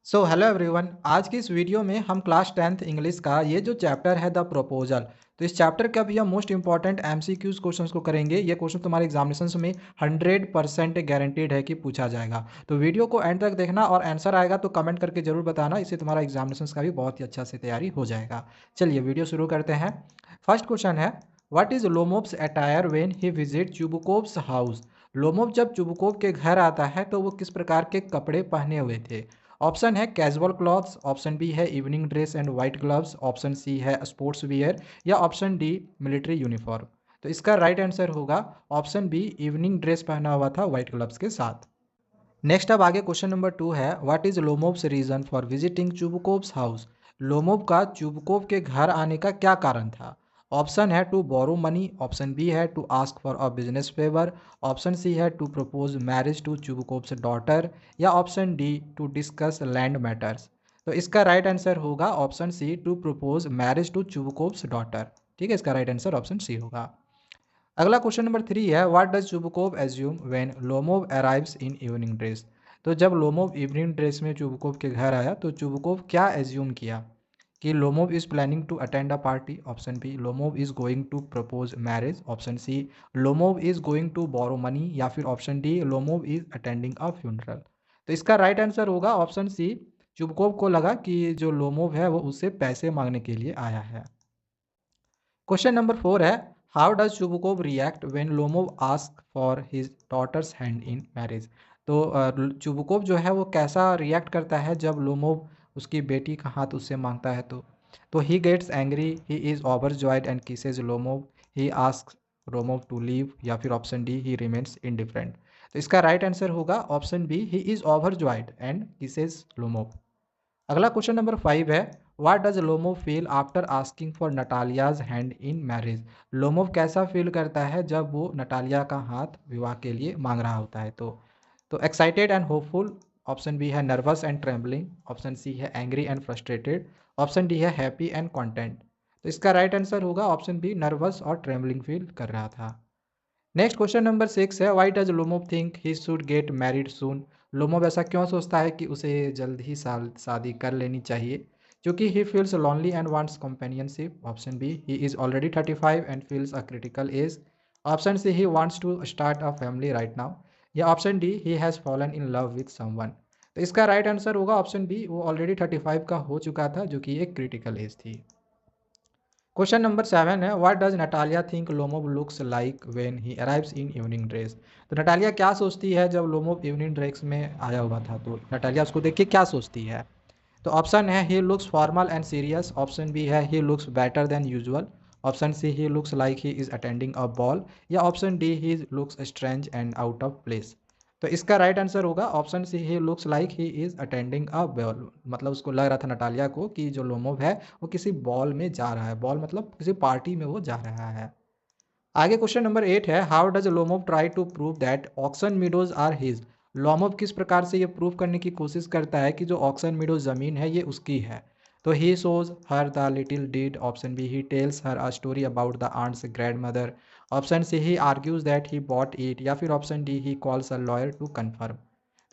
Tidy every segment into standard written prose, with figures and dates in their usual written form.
So hello everyone. आज की इस वीडियो में हम क्लास 10th इंग्लिश का ये जो चैप्टर है द प्रपोजल, तो इस चैप्टर का भी हम मोस्ट इंपॉर्टेंट एमसीक्यूज क्वेश्चंस को करेंगे। ये क्वेश्चन तुम्हारे एग्जामिनेशंस में 100% गारंटीड है कि पूछा जाएगा। तो वीडियो को एंड तक देखना और आंसर आएगा तो कमेंट करके जरूर बताना, इससे तुम्हारा एग्जामिनेशंस का भी बहुत ही अच्छा से तैयारी हो जाएगा। चलिए वीडियो शुरू करते हैं। फर्स्ट क्वेश्चन है, what is Lomov's attire when he visit Chubukov's house. Lomov जब चुबुकोव के घर आता है तो वो किस प्रकार के कपड़े पहने हुए थे। ऑप्शन है कैजुअल क्लॉथ्स, ऑप्शन बी है evening dress and white gloves, option C है स्पोर्ट्स वियर या ऑप्शन डी मिलिट्री यूनिफॉर्म। तो इसका राइट आंसर होगा ऑप्शन बी, इवनिंग ड्रेस पहना हुआ था वाइट ग्लव्स के साथ। नेक्स्ट अब आगे क्वेश्चन नंबर 2 है, what is Lomov's reason for visiting Chubukov's house. Lomov का चुबुकोव के घर आने का क्या कारण था। ऑप्शन है to borrow money, option B है to ask for a business favour, option C है to propose marriage to Chubukov's daughter या option D to discuss land matters. तो इसका राइट आंसर होगा option C, to propose marriage to Chubukov's daughter. ठीक है, इसका right answer option C होगा। अगला क्वेश्चन नंबर 3 है, what does Chubukov assume when Lomov arrives in evening dress. तो जब लोमोव इवनिंग ड्रेस में चुबुकोव के घर आया तो चुबुकोव क्या एज्यूम किया कि Lomov is planning to attend a party, option B Lomov is going to propose marriage, option C Lomov is going to borrow money या फिर option D Lomov is attending a funeral. तो इसका right answer होगा option C, Chubukov को लगा कि जो Lomov है वो उससे पैसे मांगने के लिए आया है। क्वेश्चन नंबर 4 है, how does Chubukov react when Lomov ask for his daughter's hand in marriage. तो चुबुकोव जो है वो कैसा रिएक्ट करता है जब लोमोव उसकी बेटी का हाथ उससे मांगता है। तो he gets angry, he is overjoyed and kisses Lomov, he asks Lomov to leave या फिर option D he remains indifferent. तो इसका राइट आंसर होगा option B, he is overjoyed and kisses Lomov. अगला क्वेश्चन नंबर 5 है, what does Lomov feel after asking for Natalia's hand in marriage. Lomov कैसा feel करता है जब वो नटालिया का हाथ विवाह के लिए मांग रहा होता है। तो excited and hopeful, option B है nervous and trembling, option C है angry and frustrated, option D है हैप्पी एंड कॉन्टेंट। तो इसका राइट आंसर होगा ऑप्शन बी, नर्वस और ट्रेम्बलिंग फील कर रहा था। नेक्स्ट क्वेश्चन नंबर 6 है, why does Lomov think he should get married soon. Lomov ऐसा क्यों सोचता है कि उसे जल्द ही शादी कर लेनी चाहिए। क्योंकि he feels lonely and wants companionship, option B he is already 35 and feels a critical age, option C he wants to start a family right now या option D he has fallen in love with someone. तो इसका right answer होगा option B, वो already 35 का हो चुका था जो कि एक क्रिटिकल एज थी। क्वेश्चन नंबर 7 है, what does Natalia think Lomov looks like when he arrives in evening dress. तो नटालिया क्या सोचती है जब लोमोव इवनिंग ड्रेस में आया हुआ था। तो नटालिया उसको देख के क्या सोचती है। तो ऑप्शन है he looks formal and serious, option B है he looks better than usual, option C he looks like he is attending a ball या option D he looks strange and out of place. तो इसका right answer होगा option C, he looks like he is attending a ball. मतलब उसको लग रहा था Natalia को कि जो लोमोव है वो किसी बॉल में जा रहा है। बॉल मतलब किसी पार्टी में वो जा रहा है। आगे क्वेश्चन नंबर 8 है, how does Lomov try to prove that Oxen Meadows are his. Lomov किस प्रकार से ये प्रूव करने की कोशिश करता है कि जो ऑक्सन मीडोज ज़मीन है ये उसकी है। तो he shows her the little deed, option B he tells her a story about the aunt's grandmother, option C he argues that he bought it या फिर option D he calls a lawyer to confirm.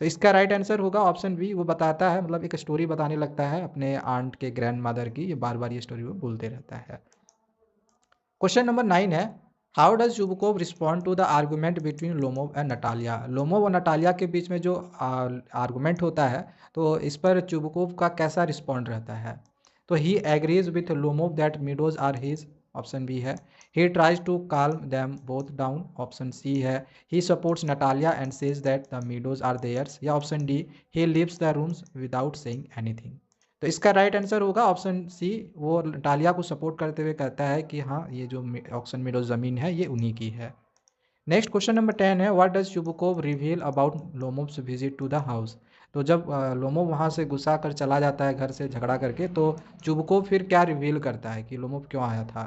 तो इसका right answer होगा option B, वो बताता है मतलब एक स्टोरी बताने लगता है अपने आंट के ग्रैंड मदर की, ये बार बार ये स्टोरी वो बोलते रहता है। क्वेश्चन नंबर 9 है, how does Chubukov respond to the argument between Lomov and Natalia. Lomov और नटालिया के बीच में जो आर्गुमेंट होता है तो इस पर चुबुकोव का कैसा रिस्पॉन्ड रहता है। तो he agrees with Lomov that meadows are his, option B है he tries to calm them both down, option C है he supports Natalia and says that the meadows are theirs या option D he leaves the rooms without saying anything. तो इसका right answer होगा option C, वो Natalia को support करते हुए कहता है कि हाँ ये जो ऑक्सन मीडो ज़मीन है ये उन्हीं की है। नेक्स्ट क्वेश्चन नंबर 10 है, what does Chubukov reveal about Lomov's visit to the house. तो जब लोमोव वहाँ से गुस्सा कर चला जाता है घर से झगड़ा करके, तो चुबुकोव फिर क्या रिवील करता है कि लोमोव क्यों आया था।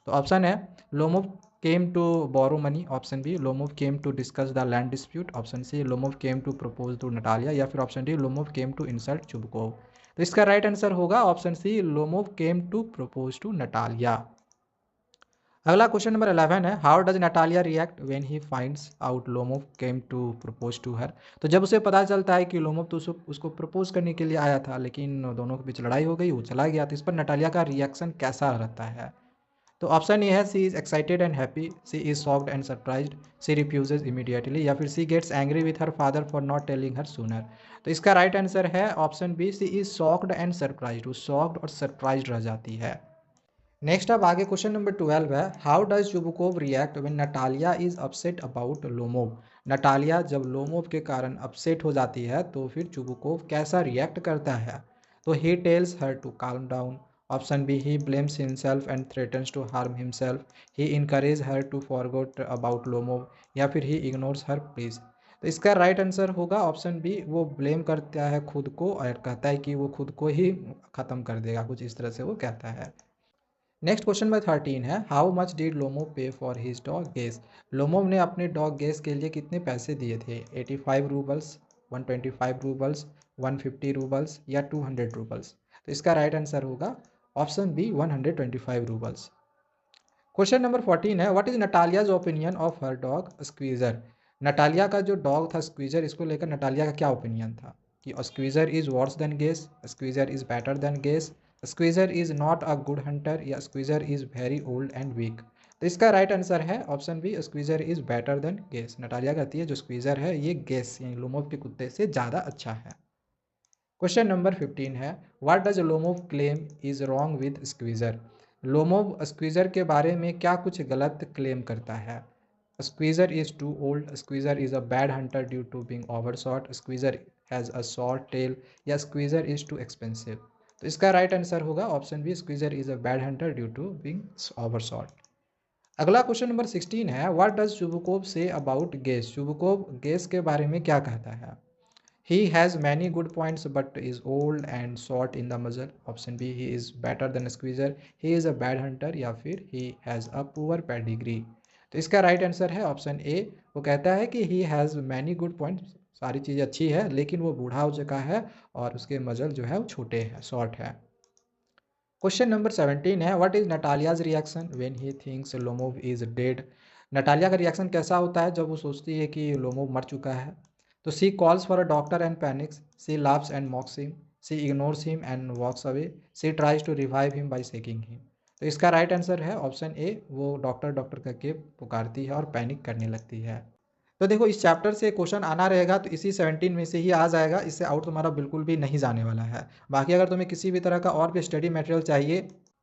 तो ऑप्शन है Lomov came to borrow money, option B Lomov came to discuss the land dispute, option C Lomov came to propose to Natalia या फिर option D Lomov came to insult Chubukov. तो इसका right answer होगा option C, Lomov came to propose to Natalia. अगला question number 11 है, how does Natalia react when he finds out Lomov came to propose to her. तो जब उसे पता चलता है कि लोमोव तो उसको प्रपोज करने के लिए आया था, लेकिन दोनों के बीच लड़ाई हो गई, वो चला गया, तो इस पर नटालिया का रिएक्शन कैसा रहता है। तो ऑप्शन ए है, she is excited and happy, she is shocked and surprised, she refuses immediately, या फिर she gets angry with her father for not telling her sooner. तो इसका राइट आंसर है option B, she is shocked and surprised. वो shocked और surprised रह जाती है। नेक्स्ट अब आगे क्वेश्चन नंबर 12 है, how does Chubukov react when Natalia is upset about Lomov. Natalia जब लोमोव के कारण अपसेट हो जाती है तो फिर चुबुकोव कैसा रिएक्ट करता है। तो he tells her to calm down, option B he blames himself and threatens to harm himself, he encourages her to forgot about Lomov, या फिर ही इग्नोर्स हर प्लीज। तो इसका राइट आंसर होगा option B, वो blame करता है खुद को और कहता है कि वो खुद को ही ख़त्म कर देगा, कुछ इस तरह से वो कहता है। नेक्स्ट क्वेश्चन नंबर 13 है, how much did Lomov pay for his dog Guess. Lomov ने अपने डॉग गेस के लिए कितने पैसे दिए थे। 85 रूबल्स, 125 रूबल्स, 150 रूबल्स, या 200 रूबल्स। तो इसका राइट आंसर होगा option B, 125 roubles. Question number 14 है, what is Natalia's opinion of her dog Squeezer. Natalia का जो डॉग था स्क्वीजर, इसको लेकर नटालिया का क्या ओपिनियन था कि Squeezer is worse than Guess, Squeezer is better than Guess, Squeezer is not a good hunter, या Squeezer is very old and weak. तो इसका राइट आंसर है option B, Squeezer is better than Guess. Natalia कहती है जो squeezer है ये guess यानी लोमोव के कुत्ते से ज़्यादा अच्छा है। क्वेश्चन नंबर 15 है, what does Lomov claim is wrong with Squeezer. Lomov Squeezer के बारे में क्या कुछ गलत क्लेम करता है। Squeezer is too old, Squeezer is a bad hunter due to being overshot, Squeezer has a short tail, या स्क्वीजर इज टू एक्सपेंसिव। तो इसका राइट आंसर होगा option B, Squeezer is a bad hunter due to being overshot. अगला question number 16 है, what does Chubukov से about Guess. Chubukov Guess के बारे में क्या कहता है। He has many good points but is old and short in the muzzle. Option B, he is better than a squeezer. He is a bad hunter, या फिर he has a poor pedigree। तो इसका right answer है option A. वो कहता है कि he has many good points, सारी चीज़ अच्छी है, लेकिन वो बूढ़ा हो चुका है और उसके मजल जो है वो छोटे हैं, शॉर्ट है। क्वेश्चन नंबर 17 है, what is Natalia's reaction when he thinks Lomov is dead. Natalia का रिएक्शन कैसा होता है जब वो सोचती है कि लोमोव मर चुका है। तो she calls for a doctor and panics, she laughs and mocks him, she ignores him and walks away, she tries to revive him by shaking him. तो इसका राइट आंसर है ऑप्शन ए, वो doctor doctor करके पुकारती है और panic करने लगती है। तो देखो इस चैप्टर से क्वेश्चन आना रहेगा तो इसी 17 में से ही आ जाएगा, इससे आउट तुम्हारा बिल्कुल भी नहीं जाने वाला है। बाकी अगर तुम्हें किसी भी तरह का और भी स्टडी मटेरियल चाहिए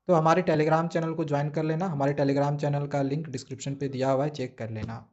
तो हमारे टेलीग्राम चैनल को ज्वाइन कर लेना। हमारे टेलीग्राम चैनल का लिंक डिस्क्रिप्शन पे दिया हुआ है, चेक कर लेना।